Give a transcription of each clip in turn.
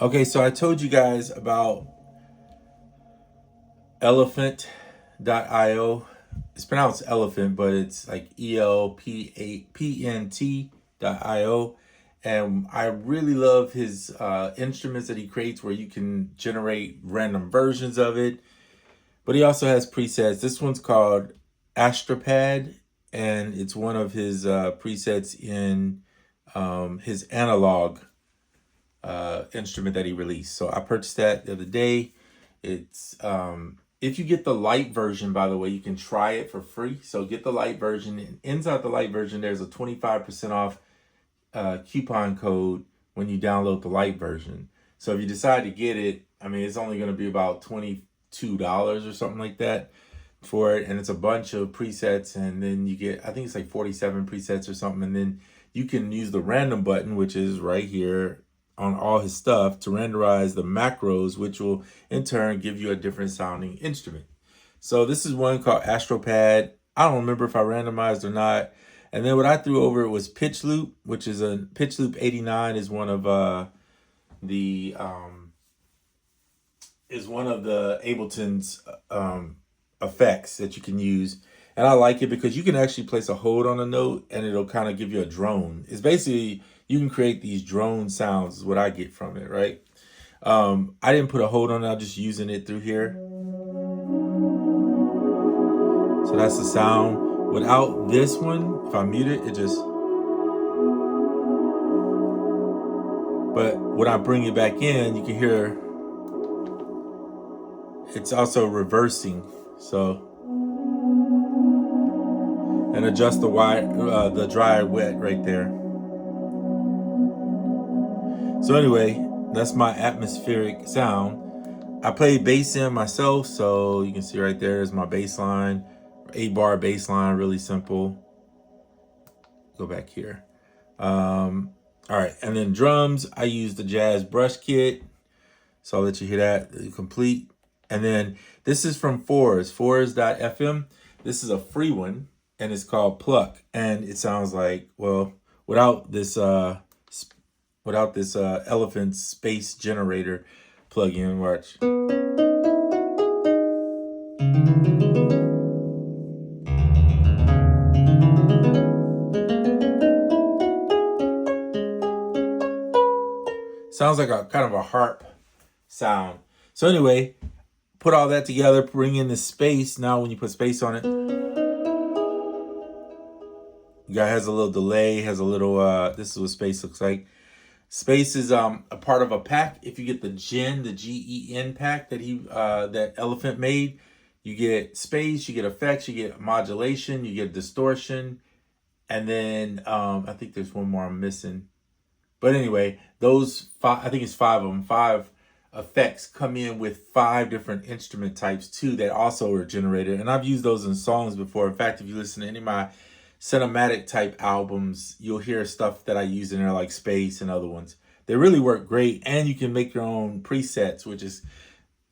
Okay, so I told you guys about elephant.io. It's pronounced elephant, but it's like ELPAPNT.io. And I really love his instruments that he creates where you can generate random versions of it. But he also has presets. This one's called Astropad, and it's one of his presets in his analog instrument that he released. So I purchased that the other day. It's if you get the light version, by the way, you can try it for free. So get the light version. And inside the light version, there's a 25% off coupon code when you download the light version. So if you decide to get it, I mean, it's only going to be about $22 or something like that for it. And it's a bunch of presets. And then you get, I think it's like 47 presets or something. And then you can use the random button, which is right here on all his stuff, to renderize the macros, which will in turn give you a different sounding instrument. So this is one called Astropad. I don't remember if I randomized or not. And then what I threw over was Pitch Loop, which is a Pitch Loop 89 is one of the Ableton's effects that you can use. And I like it because you can actually place a hold on a note and it'll kind of give you a drone. It's basically, you can create these drone sounds is what I get from it, right? I didn't put a hold on it, I'm just using it through here. So that's the sound. Without this one, if I mute it, it just... But when I bring it back in, you can hear it's also reversing. So, and adjust the the dry wet right there. So anyway, that's my atmospheric sound. I play bass in myself, so you can see right there is my bass line, 8-bar bass line, really simple. Go back here. All right, and then drums, I use the Jazz Brush Kit. So I'll let you hear that complete. And then this is from Fours.fm. This is a free one, and it's called Pluck. And it sounds like, well, without this Elephant Space Generator plugin, watch. Sounds like a kind of a harp sound. So anyway, put all that together, bring in the space. Now when you put space on it, the guy has a little delay, has a little, this is what space looks like. Space is a part of a pack. If you get the GEN pack that that Elephant made, you get space, you get effects, you get modulation, you get distortion, and then I think there's one more I'm missing. But anyway, those five, I think it's 5 of them, 5 effects come in with 5 different instrument types too that also are generated. And I've used those in songs before. In fact, if you listen to any of my cinematic type albums, you'll hear stuff that I use in there like Space and other ones. They really work great, and you can make your own presets, which is,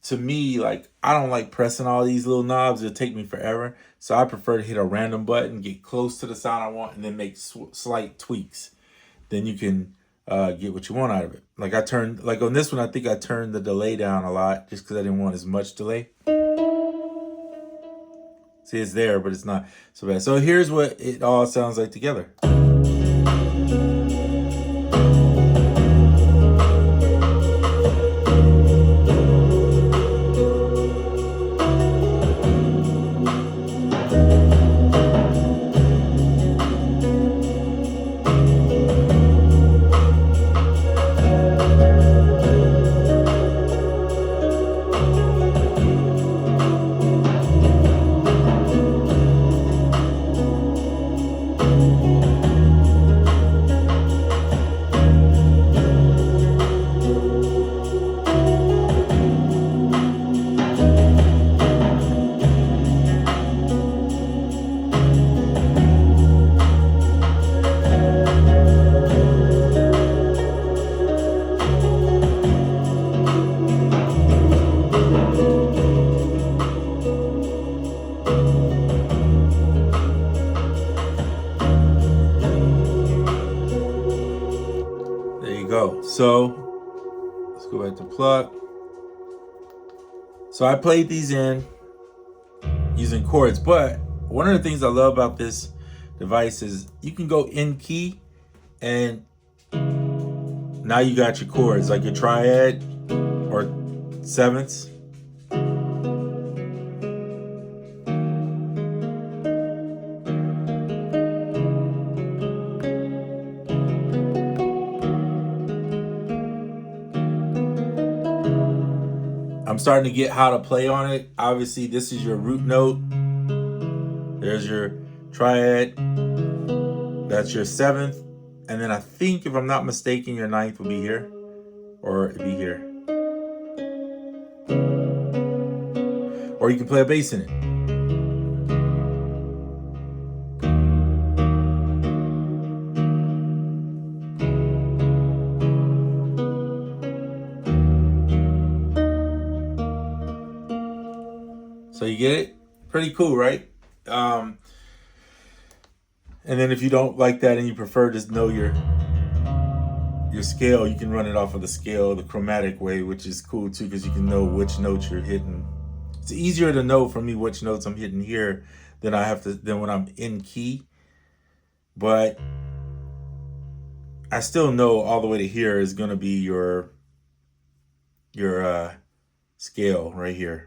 to me, like, I don't like pressing all these little knobs. It'll take me forever. So I prefer to hit a random button, get close to the sound I want, and then make slight tweaks. Then you can get what you want out of it. Like I turned, like on this one, I think I turned the delay down a lot just because I didn't want as much delay. See, it's there, but it's not so bad. So here's what it all sounds like together. So Let's go back to plug. So I played these in using chords, but one of the things I love about this device is you can go in key and now you got your chords, like your triad or sevenths. I'm starting to get how to play on it. Obviously, this is your root note. There's your triad. That's your seventh. And then I think, if I'm not mistaken, your ninth will be here. Or it'd be here. Or you can play a bass in it. So you get it? Pretty cool, right? And then if you don't like that and you prefer to know your scale, you can run it off of the scale the chromatic way, which is cool too, because you can know which notes you're hitting. It's easier to know for me which notes I'm hitting here than when I'm in key. But I still know all the way to here is going to be your scale right here.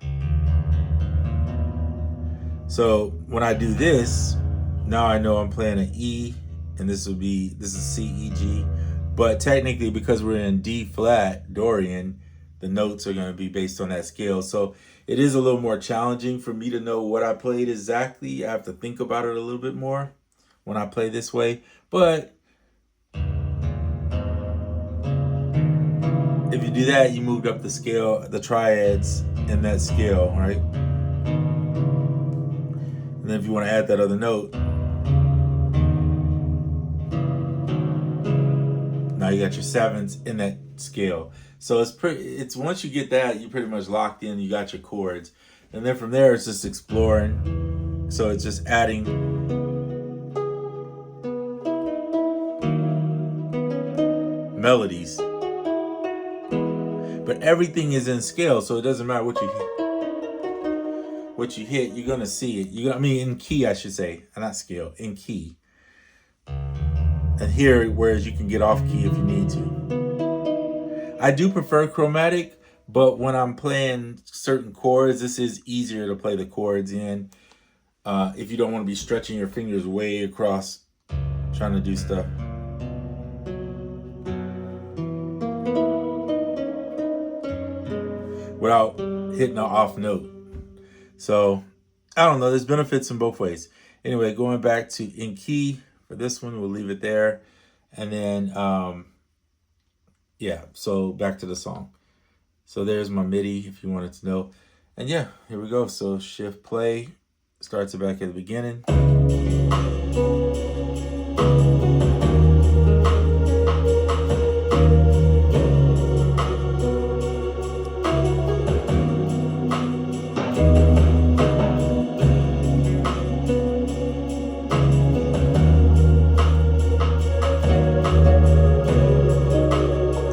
So when I do this, now I know I'm playing an E, and this is C, E, G. But technically, because we're in D flat Dorian, the notes are going to be based on that scale. So it is a little more challenging for me to know what I played exactly. I have to think about it a little bit more when I play this way. But if you do that, you moved up the scale, the triads in that scale, right? And then if you want to add that other note, now you got your sevenths in that scale. So it's once you get that, you're pretty much locked in. You got your chords, and then from there it's just exploring. So it's just adding melodies, but everything is in scale, so it doesn't matter what you hit. What you hit, you're gonna see it. In key, I should say, not scale, in key. And here, whereas you can get off key if you need to. I do prefer chromatic, but when I'm playing certain chords, this is easier to play the chords in. If you don't want to be stretching your fingers way across trying to do stuff. Without hitting an off note. So, I don't know. There's benefits in both ways. Anyway, going back to in key for this one, we'll leave it there. And then, yeah, so back to the song. So there's my MIDI if you wanted to know. And yeah, here we go. So shift play, starts it back at the beginning.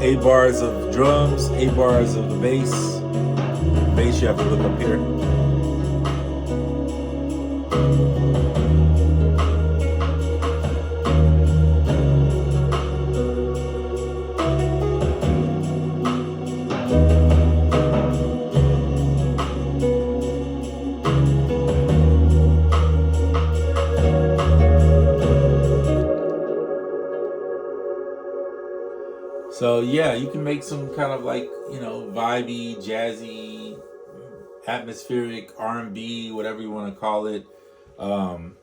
8 bars of drums, 8 bars of the bass. Bass you have to look up here. So yeah, you can make some kind of like, vibey, jazzy, atmospheric R&B, whatever you want to call it, on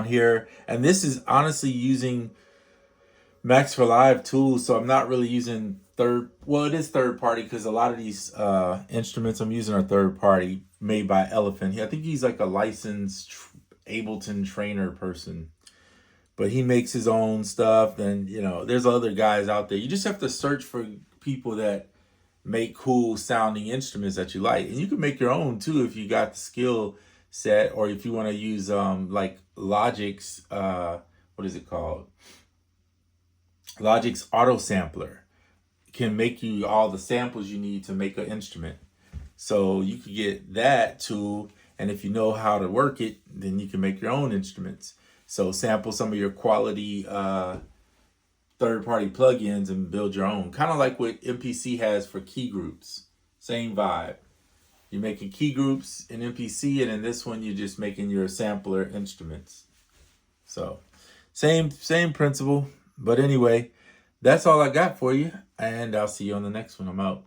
here. And this is honestly using Max for Live tools, so I'm not really using it is third party, because a lot of these instruments I'm using are third party, made by Elephant. I think he's like a licensed Ableton trainer person. But he makes his own stuff, and there's other guys out there. You just have to search for people that make cool sounding instruments that you like, and you can make your own too if you got the skill set, or if you want to use like Logic's what is it called? Logic's auto sampler can make you all the samples you need to make an instrument. So you could get that tool, and if you know how to work it, then you can make your own instruments. So sample some of your quality third-party plugins and build your own. Kind of like what MPC has for key groups. Same vibe. You're making key groups in MPC, and in this one, you're just making your sampler instruments. So same principle. But anyway, that's all I got for you, and I'll see you on the next one. I'm out.